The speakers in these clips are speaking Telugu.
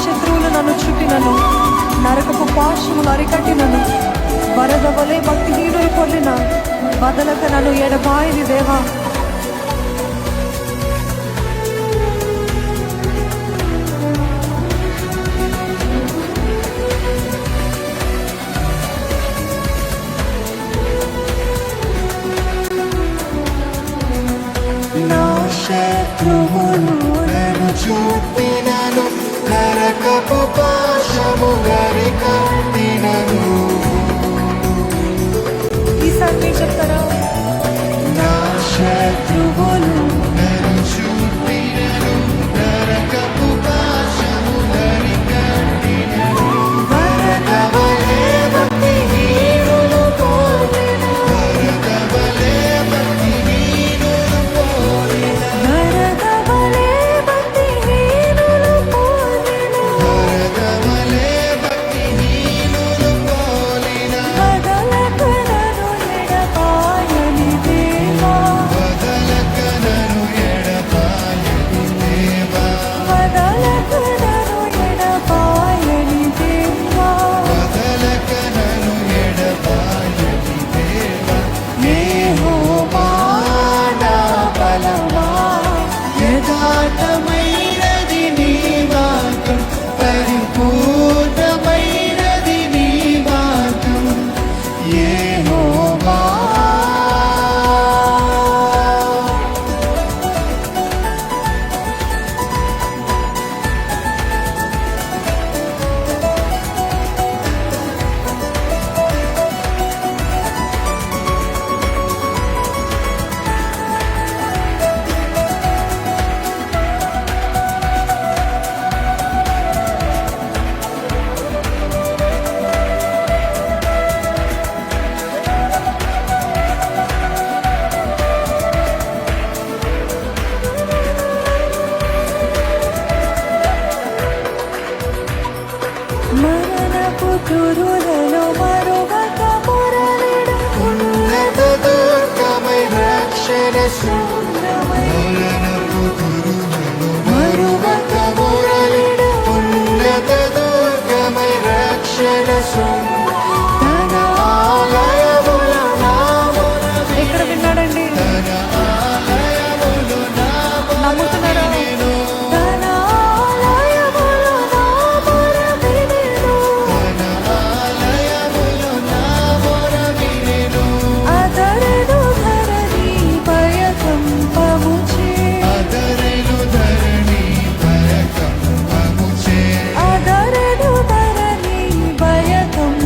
శత్రువులు నన్ను చుట్టినను, నరకపు పాశములు అరికట్టినను, వరద వలె భక్తిహీనులు కొల్లిన బదలక నన్ను ఎడబాయిది దేవా. శత్రువులు నన్ను చూపినను, నరకపు పాశము గరికట్టినను. ఈసారి చెప్తారా? నా శత్రువులు నన్ను చూపినను, నరకపు పాశము గరికట్టినను. వరదవలే భక్తిహీనులు పోలిన, వరదవలే భక్తిహీనులు పోలిన, వరదవలే భక్తిహీనులు పోలిన, వరదవలే భక్తిహీనులు పోలిన. వదలక నన్ను ఎడబాయని దేవా, వదలక నన్ను ఎడబాయని దేవా, వదలక నన్ను ఎడబాయని దేవా, వదలక నన్ను ఎడబాయని దేవా. యెహోవా నా బలమా, యథార్థమైనది నీ మార్గం, పరిపూర్ణమైనది నీ మార్గం. యెహోవా మరణపు తురులలో మరువక మురళిడ, ఉన్నత దుర్గమై రక్షణ శృంగమై. మరణపు తురులలో మరువక మురళిడ, ఉన్నత దుర్గమై రక్షణ శృంగమై. తన ఆలయములో నా మొర ఎక్కడ విన్నాడండి? తన ఆలయములో నా మొర నమ్ముతున్నారా? వినెను. తన ఆలయములో నా మొర వినెను, తన ఆలయములో నా మొర వినెను. అదరెను ధరణి భయకంపముచే, అదరెను ధరణి భయకంపముచే, అదరెను ధరణి భయకంపముచే.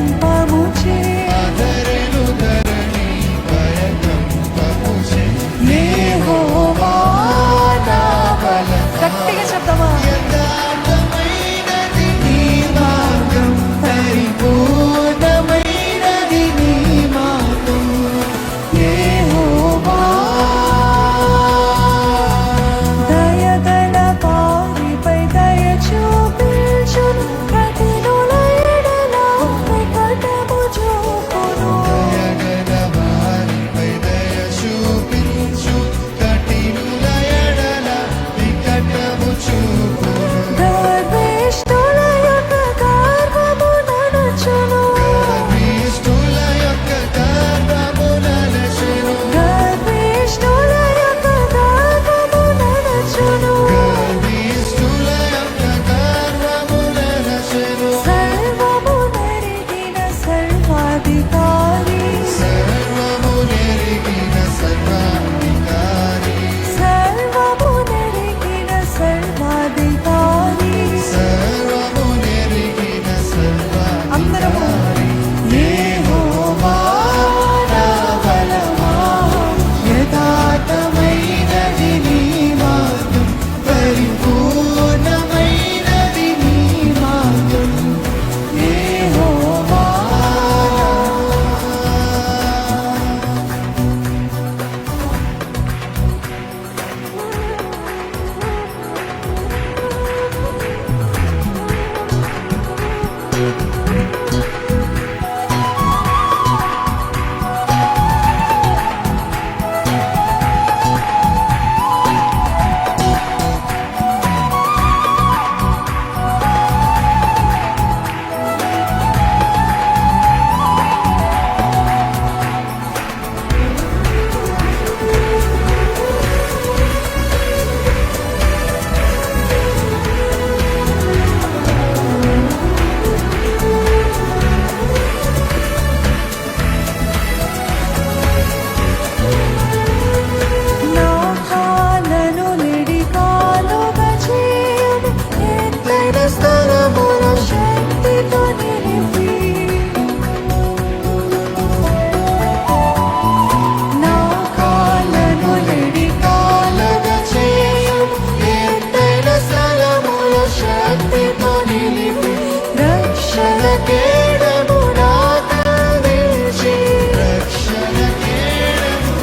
కేడము నాకందించి రక్షణ కేడము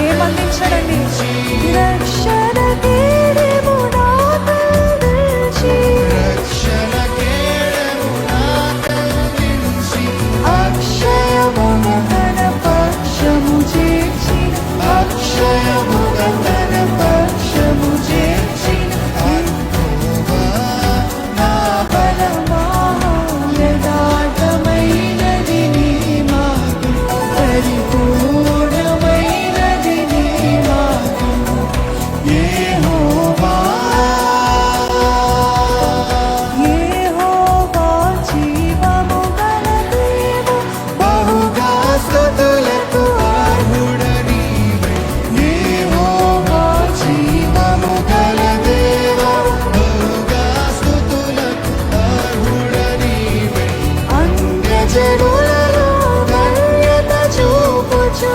ఏమందించాడండి? రక్షణ కేడము నాకందించి రక్షణ కేడము నాకందించి అక్షయముగా తన పక్షము చేర్చి అక్షయముగా తన పక్షము చేర్చిన యెహోవా నా బలమా యథార్థమైనది నీ మార్గం, పరిపూర్ణమైనది నీ మార్గం. యెహోవా యెహోవా జీవము గల దేవు, బహుగా స్తుతులకు అర్హుడ నీవే యెహోవా జీవము గల దేవా బహుగా స్తుతులకు అర్హుడ నీవే అన్యజనులలో ధన్యత చూపుచు,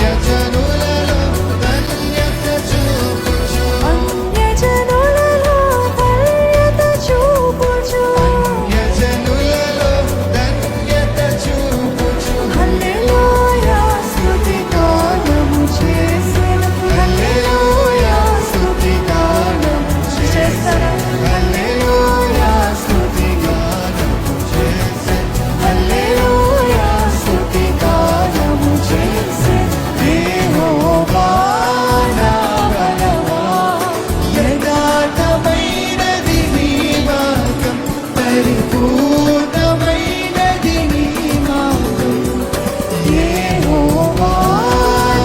యజనులలో ధన్యత చూపుచు అన్యజనులలో ధన్యత చూపుచు. యజనులలో ధన్యత చూపుచు హల్లెలూయా స్తుతి గానము చేసెను, హల్లెలూయా స్తుతి గానము చేసెను హల్లెలూయా స్తుతి గానము చేసెను హల్లెలూయా స్తుతి గానము చేసెను యెహోవా నా బలమా యథార్థమైనది నీ మార్గం పరిపూర్ణమైనది నీ మార్గం యెహోవా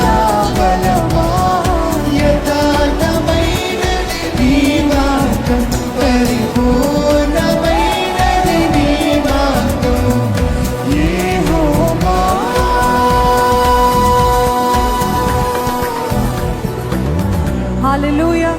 నా బలమా యథార్థమైనది నీ మార్గం పరిపూర్ణమైనది నీ మార్గం యెహోవా హల్లెలూయా.